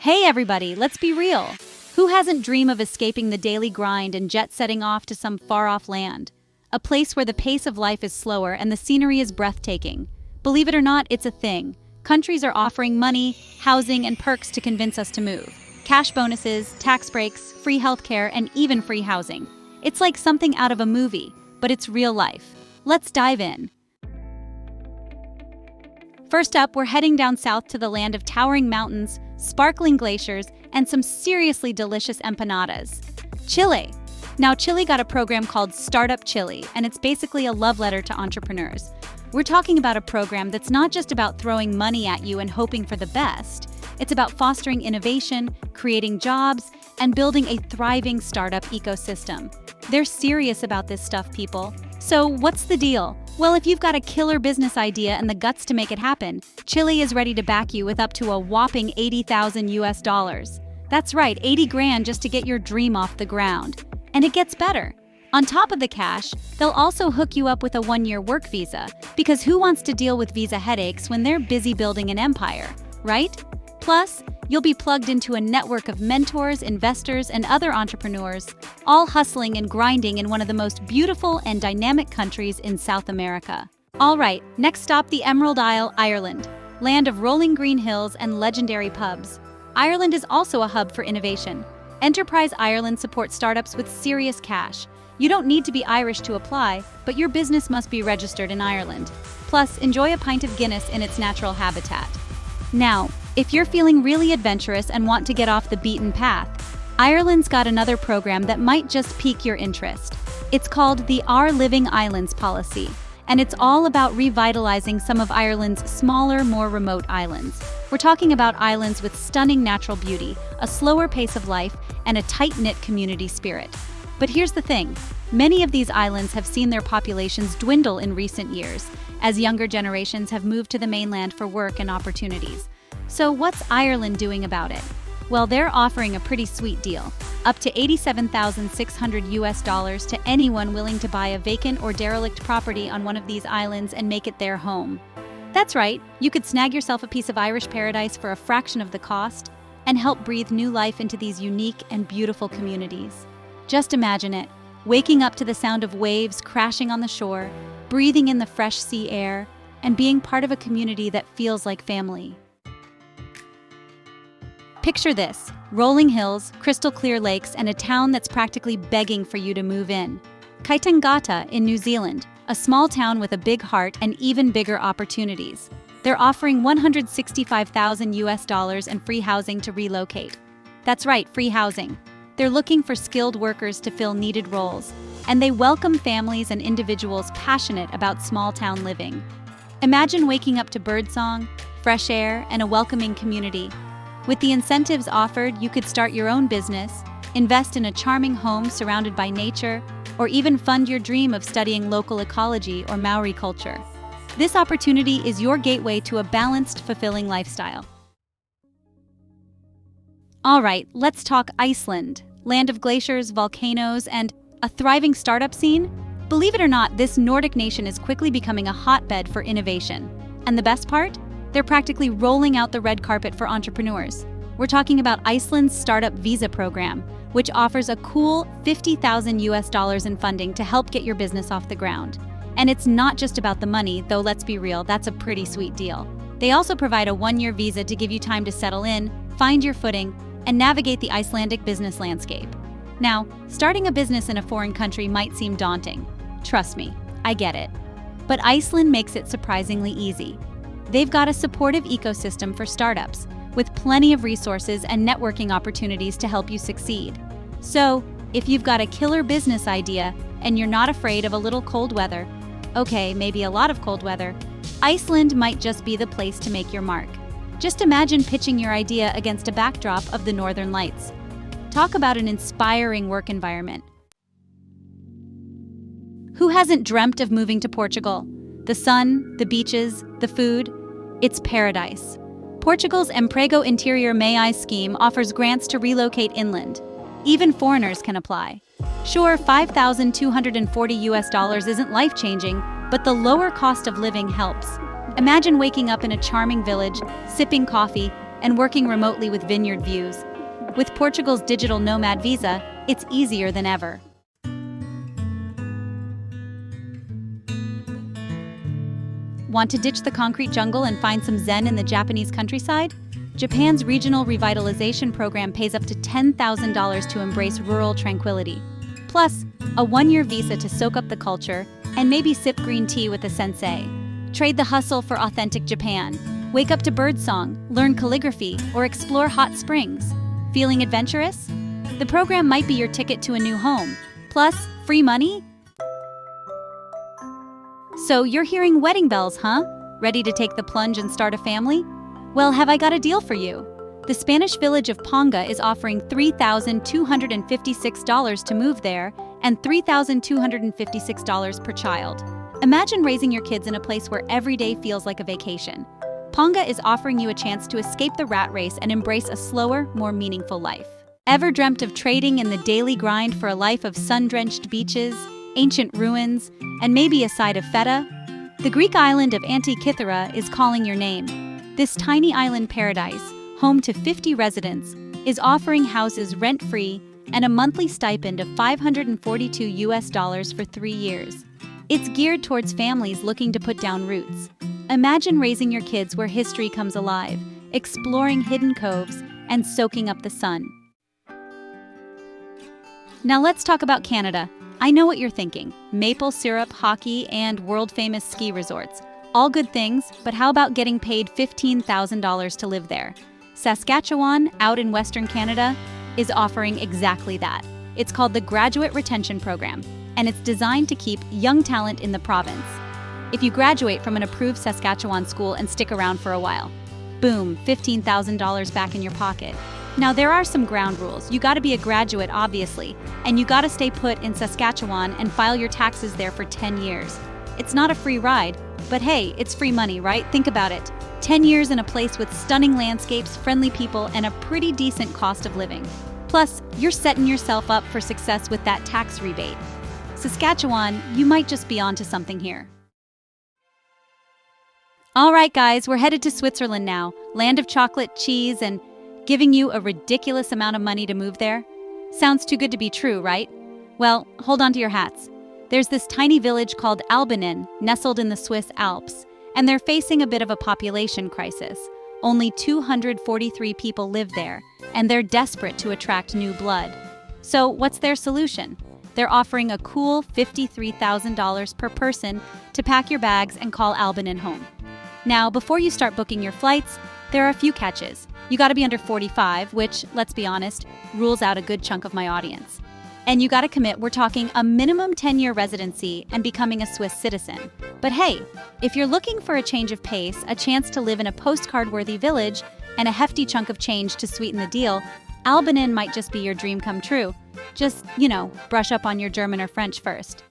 Hey everybody, let's be real. Who hasn't dreamed of escaping the daily grind and jet-setting off to some far-off land? A place where the pace of life is slower and the scenery is breathtaking. Believe it or not, it's a thing. Countries are offering money, housing, and perks to convince us to move. Cash bonuses, tax breaks, free healthcare, and even free housing. It's like something out of a movie, but it's real life. Let's dive in. First up, we're heading down south to the land of towering mountains, sparkling glaciers, and some seriously delicious empanadas. Chile. Now, Chile got a program called Startup Chile, and it's basically a love letter to entrepreneurs. We're talking about a program that's not just about throwing money at you and hoping for the best. It's about fostering innovation, creating jobs, and building a thriving startup ecosystem. They're serious about this stuff, people. So what's the deal? Well, if you've got a killer business idea and the guts to make it happen, Chile is ready to back you with up to a whopping 80,000 US dollars. That's right, 80 grand just to get your dream off the ground. And it gets better. On top of the cash, they'll also hook you up with a one-year work visa, because who wants to deal with visa headaches when they're busy building an empire, right? Plus, you'll be plugged into a network of mentors, investors, and other entrepreneurs, all hustling and grinding in one of the most beautiful and dynamic countries in South America. All right, next stop, the Emerald Isle, Ireland, land of rolling green hills and legendary pubs. Ireland is also a hub for innovation. Enterprise Ireland supports startups with serious cash. You don't need to be Irish to apply, but your business must be registered in Ireland. Plus, enjoy a pint of Guinness in its natural habitat. Now, if you're feeling really adventurous and want to get off the beaten path, Ireland's got another program that might just pique your interest. It's called the Our Living Islands policy, and it's all about revitalizing some of Ireland's smaller, more remote islands. We're talking about islands with stunning natural beauty, a slower pace of life, and a tight-knit community spirit. But here's the thing, many of these islands have seen their populations dwindle in recent years, as younger generations have moved to the mainland for work and opportunities. So what's Ireland doing about it? Well, they're offering a pretty sweet deal, up to 87,600 US dollars to anyone willing to buy a vacant or derelict property on one of these islands and make it their home. That's right, you could snag yourself a piece of Irish paradise for a fraction of the cost and help breathe new life into these unique and beautiful communities. Just imagine it, waking up to the sound of waves crashing on the shore, breathing in the fresh sea air, and being part of a community that feels like family. Picture this, rolling hills, crystal clear lakes, and a town that's practically begging for you to move in. Kaitangata in New Zealand, a small town with a big heart and even bigger opportunities. They're offering 165,000 US dollars and free housing to relocate. That's right, free housing. They're looking for skilled workers to fill needed roles, and they welcome families and individuals passionate about small-town living. Imagine waking up to birdsong, fresh air, and a welcoming community. With the incentives offered, you could start your own business, invest in a charming home surrounded by nature, or even fund your dream of studying local ecology or Maori culture. This opportunity is your gateway to a balanced, fulfilling lifestyle. All right, let's talk Iceland, land of glaciers, volcanoes, and a thriving startup scene. Believe it or not, this Nordic nation is quickly becoming a hotbed for innovation. And the best part? They're practically rolling out the red carpet for entrepreneurs. We're talking about Iceland's startup visa program, which offers a cool 50,000 US dollars in funding to help get your business off the ground. And it's not just about the money, though let's be real, that's a pretty sweet deal. They also provide a one-year visa to give you time to settle in, find your footing, and navigate the Icelandic business landscape. Now, starting a business in a foreign country might seem daunting. Trust me, I get it. But Iceland makes it surprisingly easy. They've got a supportive ecosystem for startups, with plenty of resources and networking opportunities to help you succeed. So, if you've got a killer business idea and you're not afraid of a little cold weather, okay, maybe a lot of cold weather, Iceland might just be the place to make your mark. Just imagine pitching your idea against a backdrop of the Northern Lights. Talk about an inspiring work environment. Who hasn't dreamt of moving to Portugal? The sun, the beaches, the food, it's paradise. Portugal's Emprego Interior May scheme offers grants to relocate inland. Even foreigners can apply. Sure, 5,240 US dollars isn't life-changing, but the lower cost of living helps. Imagine waking up in a charming village, sipping coffee, and working remotely with vineyard views. With Portugal's digital nomad visa, it's easier than ever. Want to ditch the concrete jungle and find some zen in the Japanese countryside? Japan's regional revitalization program pays up to $10,000 to embrace rural tranquility. Plus, a one-year visa to soak up the culture and maybe sip green tea with a sensei. Trade the hustle for authentic Japan. Wake up to birdsong, learn calligraphy, or explore hot springs. Feeling adventurous? The program might be your ticket to a new home. Plus, free money? So you're hearing wedding bells, huh? Ready to take the plunge and start a family? Well, have I got a deal for you? The Spanish village of Ponga is offering $3,256 to move there and $3,256 per child. Imagine raising your kids in a place where every day feels like a vacation. Ponga is offering you a chance to escape the rat race and embrace a slower, more meaningful life. Ever dreamt of trading in the daily grind for a life of sun-drenched beaches, ancient ruins, and maybe a side of feta? The Greek island of Antikythera is calling your name. This tiny island paradise, home to 50 residents, is offering houses rent-free and a monthly stipend of $542 for 3 years. It's geared towards families looking to put down roots. Imagine raising your kids where history comes alive, exploring hidden coves, and soaking up the sun. Now let's talk about Canada. I know what you're thinking. Maple syrup, hockey, and world-famous ski resorts. All good things, but how about getting paid $15,000 to live there? Saskatchewan, out in Western Canada, is offering exactly that. It's called the Graduate Retention Program, and it's designed to keep young talent in the province. If you graduate from an approved Saskatchewan school and stick around for a while, boom, $15,000 back in your pocket. Now, there are some ground rules. You gotta be a graduate, obviously, and you gotta stay put in Saskatchewan and file your taxes there for 10 years. It's not a free ride, but hey, it's free money, right? Think about it. 10 years in a place with stunning landscapes, friendly people, and a pretty decent cost of living. Plus, you're setting yourself up for success with that tax rebate. Saskatchewan, you might just be onto something here. All right, guys, we're headed to Switzerland now, land of chocolate, cheese, and giving you a ridiculous amount of money to move there? Sounds too good to be true, right? Well, hold on to your hats. There's this tiny village called Albanin, nestled in the Swiss Alps, and they're facing a bit of a population crisis. Only 243 people live there, and they're desperate to attract new blood. So what's their solution? They're offering a cool $53,000 per person to pack your bags and call Albanin home. Now, before you start booking your flights, there are a few catches. You gotta be under 45, which, let's be honest, rules out a good chunk of my audience. And you gotta commit, we're talking a minimum 10-year residency and becoming a Swiss citizen. But hey, if you're looking for a change of pace, a chance to live in a postcard-worthy village, and a hefty chunk of change to sweeten the deal, Albanin might just be your dream come true. Just, brush up on your German or French first.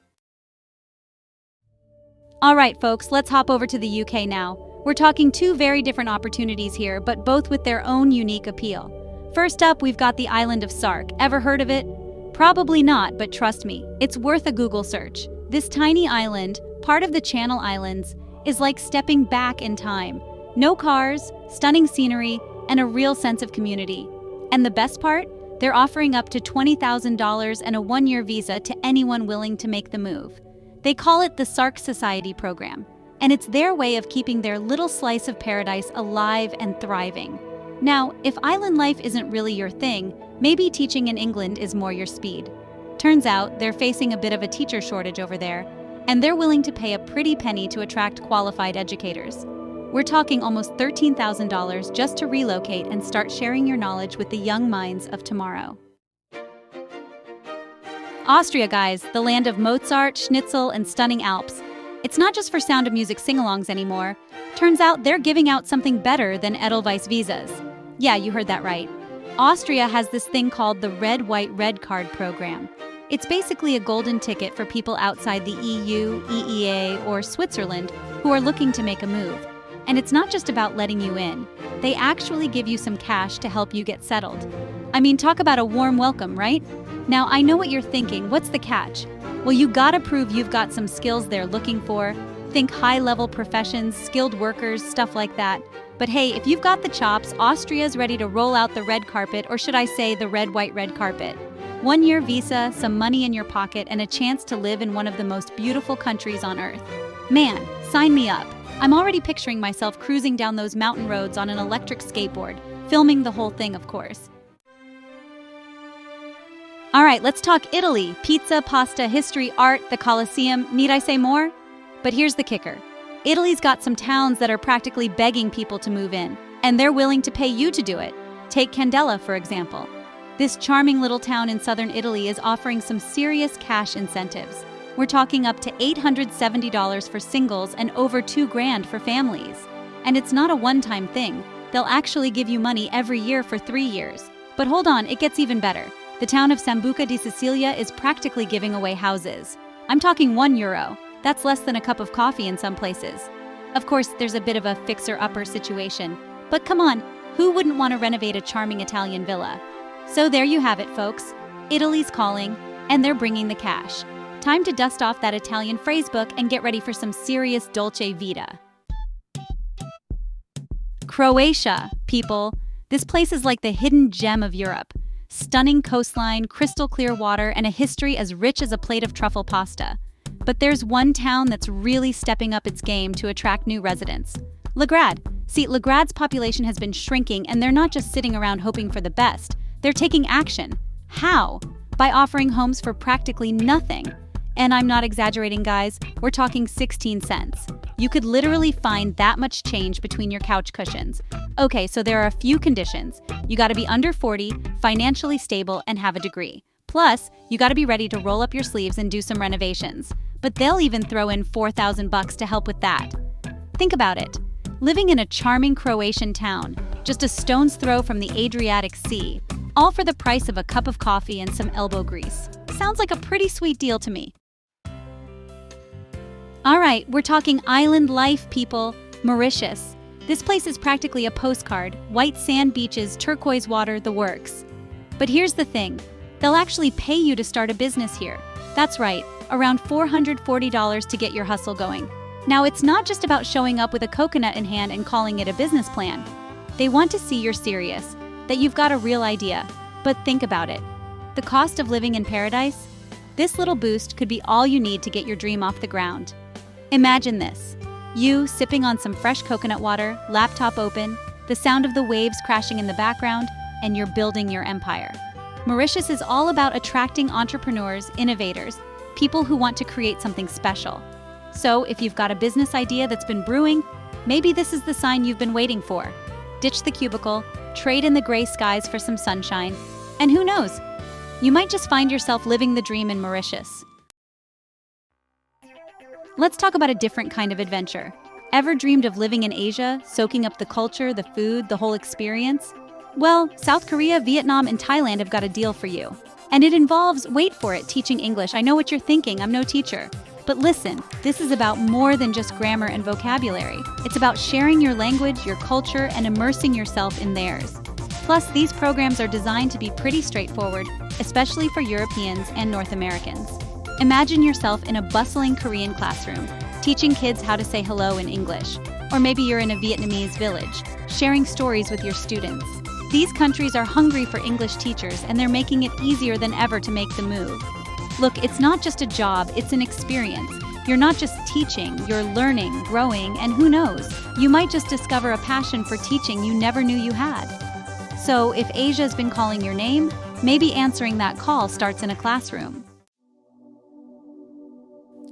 All right, folks, let's hop over to the UK now. We're talking two very different opportunities here, but both with their own unique appeal. First up, we've got the island of Sark. Ever heard of it? Probably not, but trust me, it's worth a Google search. This tiny island, part of the Channel Islands, is like stepping back in time. No cars, stunning scenery, and a real sense of community. And the best part? They're offering up to $20,000 and a one-year visa to anyone willing to make the move. They call it the Sark Society program, and it's their way of keeping their little slice of paradise alive and thriving. Now, if island life isn't really your thing, maybe teaching in England is more your speed. Turns out they're facing a bit of a teacher shortage over there, and they're willing to pay a pretty penny to attract qualified educators. We're talking almost $13,000 just to relocate and start sharing your knowledge with the young minds of tomorrow. Austria, guys, the land of Mozart, Schnitzel, and stunning Alps. It's not just for Sound of Music sing-alongs anymore. Turns out they're giving out something better than Edelweiss visas. Yeah, you heard that right. Austria has this thing called the Red, White, Red Card program. It's basically a golden ticket for people outside the EU, EEA, or Switzerland who are looking to make a move. And it's not just about letting you in. They actually give you some cash to help you get settled. I mean, talk about a warm welcome, right? Now, I know what you're thinking. What's the catch? Well, you gotta prove you've got some skills they're looking for. Think high-level professions, skilled workers, stuff like that. But hey, if you've got the chops, Austria's ready to roll out the red carpet, or should I say the red carpet. 1-year visa, some money in your pocket, and a chance to live in one of the most beautiful countries on earth. Man, sign me up. I'm already picturing myself cruising down those mountain roads on an electric skateboard, filming the whole thing, of course. All right, let's talk Italy. Pizza, pasta, history, art, the Colosseum. Need I say more? But here's the kicker. Italy's got some towns that are practically begging people to move in, and they're willing to pay you to do it. Take Candela, for example. This charming little town in southern Italy is offering some serious cash incentives. We're talking up to $870 for singles and over $2,000 for families. And it's not a one-time thing. They'll actually give you money every year for 3 years. But hold on, it gets even better. The town of Sambuca di Sicilia is practically giving away houses. I'm talking €1. That's less than a cup of coffee in some places. Of course, there's a bit of a fixer-upper situation. But come on, who wouldn't want to renovate a charming Italian villa? So there you have it, folks. Italy's calling, and they're bringing the cash. Time to dust off that Italian phrasebook and get ready for some serious dolce vita. Croatia, people. This place is like the hidden gem of Europe. Stunning coastline, crystal clear water, and a history as rich as a plate of truffle pasta. But there's one town that's really stepping up its game to attract new residents. Legrad. See, Legrad's population has been shrinking, and they're not just sitting around hoping for the best. They're taking action. How? By offering homes for practically nothing. And I'm not exaggerating, guys. We're talking 16 cents. You could literally find that much change between your couch cushions. Okay, so there are a few conditions. You gotta be under 40, financially stable, and have a degree. Plus, you gotta be ready to roll up your sleeves and do some renovations. But they'll even throw in $4,000 to help with that. Think about it. Living in a charming Croatian town, just a stone's throw from the Adriatic Sea, all for the price of a cup of coffee and some elbow grease. Sounds like a pretty sweet deal to me. All right, we're talking island life, people. Mauritius. This place is practically a postcard. White sand beaches, turquoise water, the works. But here's the thing. They'll actually pay you to start a business here. That's right, around $440 to get your hustle going. Now, it's not just about showing up with a coconut in hand and calling it a business plan. They want to see you're serious, that you've got a real idea. But think about it. The cost of living in paradise? This little boost could be all you need to get your dream off the ground. Imagine this. You sipping on some fresh coconut water, laptop open, the sound of the waves crashing in the background, and you're building your empire. Mauritius is all about attracting entrepreneurs, innovators, people who want to create something special. So if you've got a business idea that's been brewing, maybe this is the sign you've been waiting for. Ditch the cubicle, trade in the gray skies for some sunshine, and who knows? You might just find yourself living the dream in Mauritius. Let's talk about a different kind of adventure. Ever dreamed of living in Asia, soaking up the culture, the food, the whole experience? Well, South Korea, Vietnam, and Thailand have got a deal for you. And it involves, wait for it, teaching English. I know what you're thinking, I'm no teacher. But listen, this is about more than just grammar and vocabulary. It's about sharing your language, your culture, and immersing yourself in theirs. Plus, these programs are designed to be pretty straightforward, especially for Europeans and North Americans. Imagine yourself in a bustling Korean classroom, teaching kids how to say hello in English. Or maybe you're in a Vietnamese village, sharing stories with your students. These countries are hungry for English teachers, and they're making it easier than ever to make the move. Look, it's not just a job, it's an experience. You're not just teaching, you're learning, growing, and who knows, you might just discover a passion for teaching you never knew you had. So if Asia's been calling your name, maybe answering that call starts in a classroom.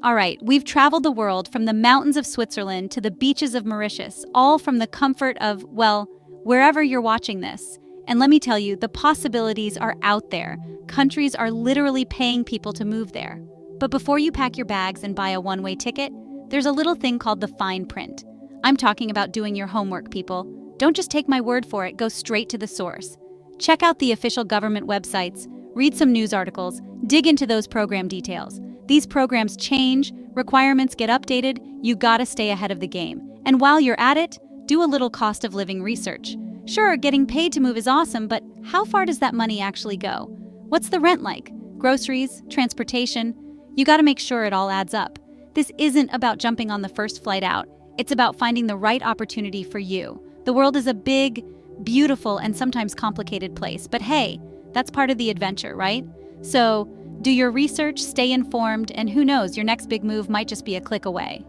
All right, we've traveled the world from the mountains of Switzerland to the beaches of Mauritius, all from the comfort of, well, wherever you're watching this. And let me tell you, the possibilities are out there. Countries are literally paying people to move there. But before you pack your bags and buy a one-way ticket, there's a little thing called the fine print. I'm talking about doing your homework, people. Don't just take my word for it, go straight to the source. Check out the official government websites, read some news articles, dig into those program details. These programs change, requirements get updated, you gotta stay ahead of the game. And while you're at it, do a little cost of living research. Sure, getting paid to move is awesome, but how far does that money actually go? What's the rent like? Groceries, transportation? You gotta make sure it all adds up. This isn't about jumping on the first flight out. It's about finding the right opportunity for you. The world is a big, beautiful, and sometimes complicated place, but hey, that's part of the adventure, right? So, do your research, stay informed, and who knows, your next big move might just be a click away.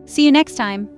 See you next time.